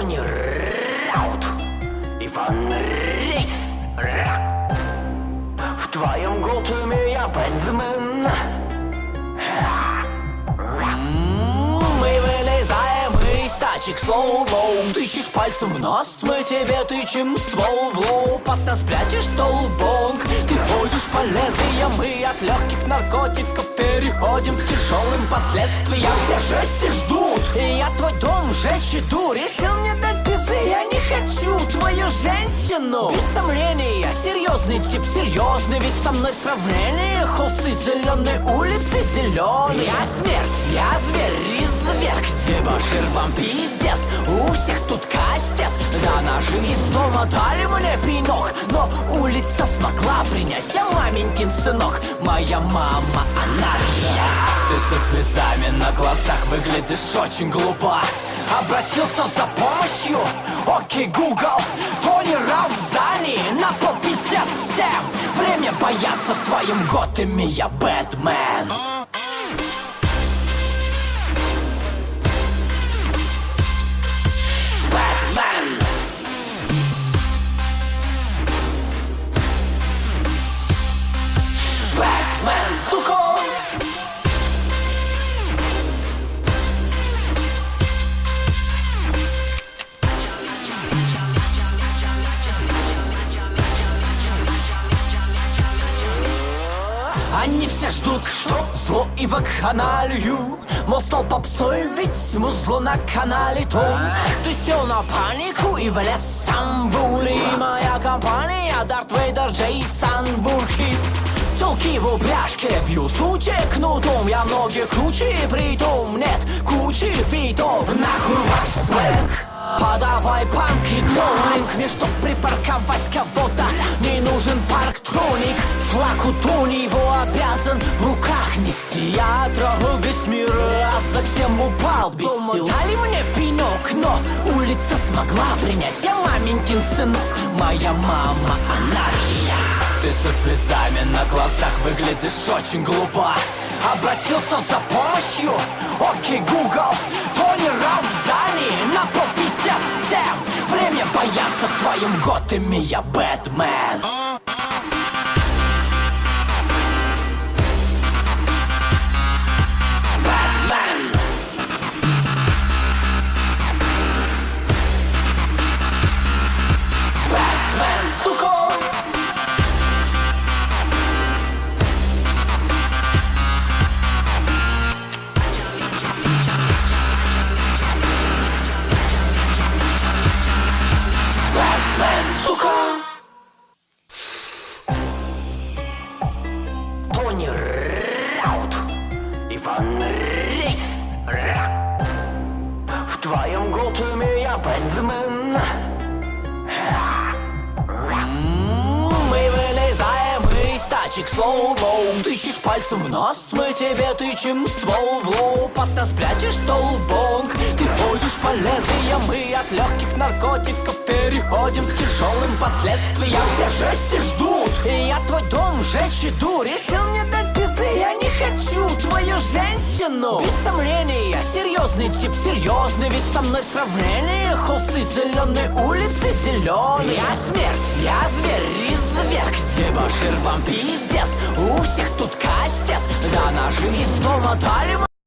Тони Раут, Иван Рейс. В твоем Готэме я Бэтмен. Мы вылезаем из тачек слоу-лоу. Тычешь пальцем в нос, мы тебе тычем ствол в лоб. От нас прячешь столбонг. Ты ходишь по лезвиям, и от легких наркотиков переходим к тяжелым последствиям. Все жести ждут, и я твой дом сжечь иду. Решил мне дать пизды, я не хочу твою женщину. Без сомнения, серьезный тип, серьезный, ведь со мной в сравнении холсты зеленой улицы зеленые. Я смерть, я зверь, изверг, дебошир, вам пиздец. У всех тут кастет, да наши из дома дали мне пинок. Но улица смогла принять, я маменькин сынок. Моя мама анархия. Ты со слезами на глазах выглядишь очень глупо. Обратился за помощью? Окей, Google. Тони Раут в здании, на пол пиздец всем. Время бояться в твоем Готэме, я Бэтмен. Бэтмен. Бэтмен, сука. Они все ждут, что зло и вакханалию. Мол, стал попсой, ведь музло на канале том. Ты сел на панику и влез сам в ули. Моя компания Дарт Вейдер, Джейсон Буркис. Телки в упряжке бьют сучи кнутом. Я многие круче, притом нет кучи фитов. Нахуй ваш сленг. Подавай панк и кроулинг. Мне чтоб припарковать кого-то не нужен парктроник. Флаг у него обязан в руках нести. Я трогал весь мир, а затем упал без сил. Дали мне пинок, но улица смогла принять. Я маменькин сынок, моя мама анархия. Ты со слезами на глазах выглядишь очень глупо. Обратился за помощью? Окей, Google. Тони Раут в здании, на пол пиздец всем. Время бояться в твоем Готэме, я Бэтмен. Тони Раут, Иван Рейс. В твоем Готэме я Бэтмен. Мы вылезаем из тачек слоу-лоу. Тычешь пальцем в нос, мы тебе тычем ствол в лоб. От нас прячешь столбонг. Ты ходишь по лезвиям, и от легких наркотиков переходим к тяжелым последствиям. Все жести ждут, и я твой дом сжечь иду. Решил мне дать пизды, я не хочу твою женщину. Без сомнения, серьезный тип, серьезный, ведь со мной в сравнении холсты зеленой улицы зеленые. Я смерть, я зверь, изверг, дебошир, вам пиздец. У всех тут кастет, да наши из дома дали.